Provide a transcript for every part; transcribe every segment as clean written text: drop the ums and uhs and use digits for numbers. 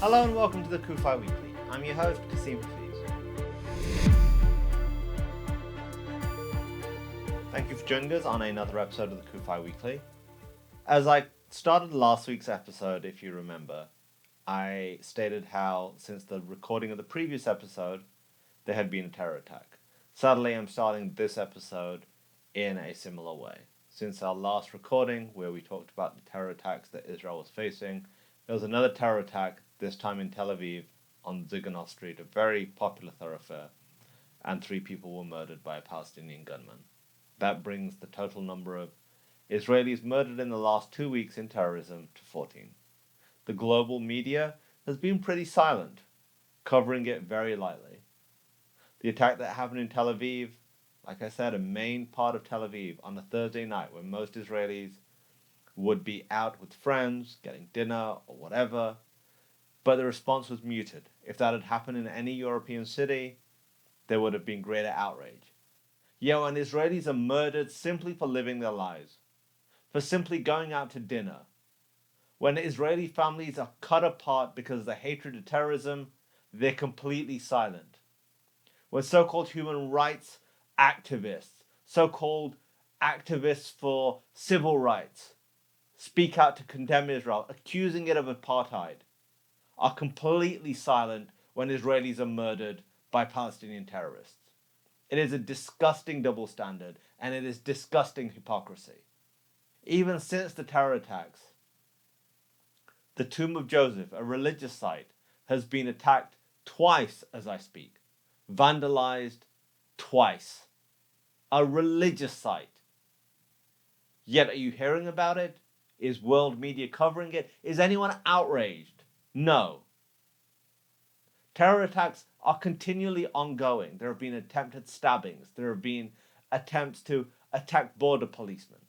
Hello and welcome to the CUFI Weekly. I'm your host, Kasim. Thank you for joining us on another episode of the CUFI Weekly. As I started last week's episode, if you remember, I stated how since the recording of the previous episode, there had been a terror attack. Sadly, I'm starting this episode in a similar way. Since our last recording, where we talked about the terror attacks that Israel was facing, there was another terror attack, this time in Tel Aviv, on Zygonoth Street, a very popular thoroughfare, and 3 people were murdered by a Palestinian gunman. That brings the total number of Israelis murdered in the last 2 weeks in terrorism to 14. The global media has been pretty silent, covering it very lightly. The attack that happened in Tel Aviv, like I said, a main part of Tel Aviv on a Thursday night when most Israelis would be out with friends, getting dinner or whatever, but the response was muted. If that had happened in any European city, there would have been greater outrage. Yet when Israelis are murdered simply for living their lives, for simply going out to dinner, when Israeli families are cut apart because of the hatred of terrorism, they're completely silent. When so-called human rights activists, so-called activists for civil rights, speak out to condemn Israel, accusing it of apartheid, are completely silent when Israelis are murdered by Palestinian terrorists. It is a disgusting double standard, and it is disgusting hypocrisy. Even since the terror attacks, the Tomb of Joseph, a religious site, has been attacked twice as I speak. Vandalized twice. A religious site. Yet are you hearing about it? Is world media covering it? Is anyone outraged? No. Terror attacks are continually ongoing. There have been attempted stabbings. There have been attempts to attack border policemen.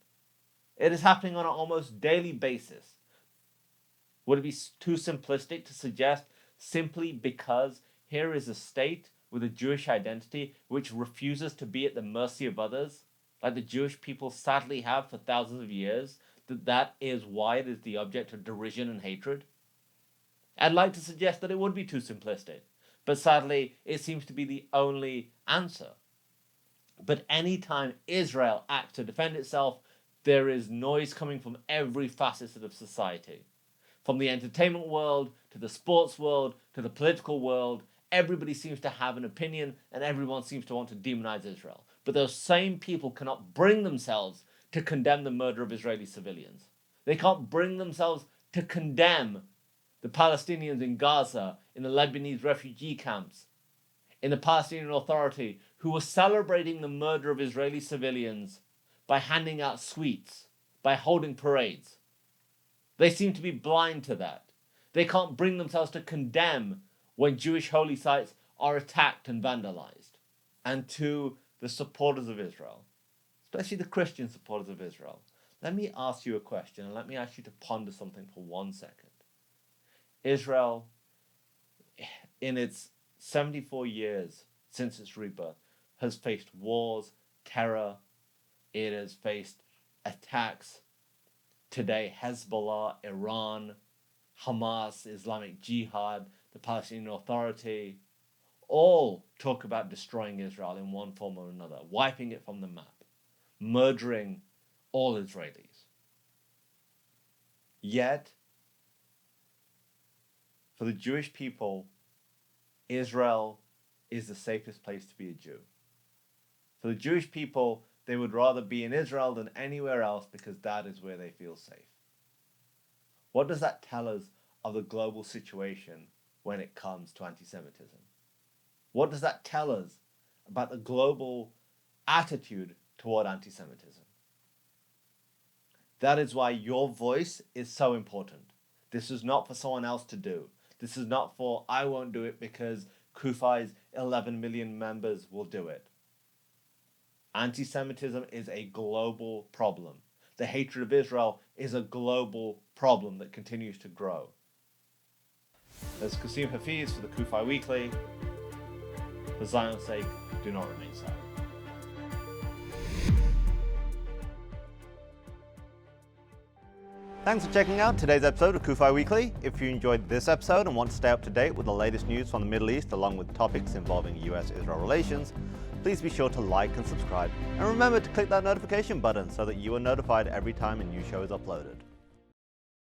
It is happening on an almost daily basis. Would it be too simplistic to suggest simply because here is a state with a Jewish identity which refuses to be at the mercy of others, like the Jewish people sadly have for thousands of years, that is why it is the object of derision and hatred? I'd like to suggest that it would be too simplistic, but sadly it seems to be the only answer. But anytime Israel acts to defend itself, there is noise coming from every facet of society. From the entertainment world, to the sports world, to the political world, everybody seems to have an opinion and everyone seems to want to demonize Israel. But those same people cannot bring themselves to condemn the murder of Israeli civilians. They can't bring themselves to condemn the Palestinians in Gaza, in the Lebanese refugee camps, in the Palestinian Authority, who were celebrating the murder of Israeli civilians by handing out sweets, by holding parades. They seem to be blind to that. They can't bring themselves to condemn when Jewish holy sites are attacked and vandalized. And to the supporters of Israel, especially the Christian supporters of Israel, let me ask you a question and let me ask you to ponder something for 1 second. Israel, in its 74 years since its rebirth, has faced wars, terror. It has faced attacks. Today, Hezbollah, Iran, Hamas, Islamic Jihad, the Palestinian Authority, all talk about destroying Israel in one form or another, wiping it from the map, murdering all Israelis. Yet, for the Jewish people, Israel is the safest place to be a Jew. For the Jewish people, they would rather be in Israel than anywhere else because that is where they feel safe. What does that tell us of the global situation when it comes to antisemitism? What does that tell us about the global attitude toward antisemitism? That is why your voice is so important. This is not for someone else to do. This is not for, I won't do it because CUFI's 11 million members will do it. Anti-Semitism is a global problem. The hatred of Israel is a global problem that continues to grow. As Kasim Hafiz for the CUFI Weekly. For Zion's sake, do not remain silent. Thanks for checking out today's episode of CUFI Weekly. If you enjoyed this episode and want to stay up to date with the latest news from the Middle East along with topics involving US-Israel relations, please be sure to like and subscribe. And remember to click that notification button so that you are notified every time a new show is uploaded.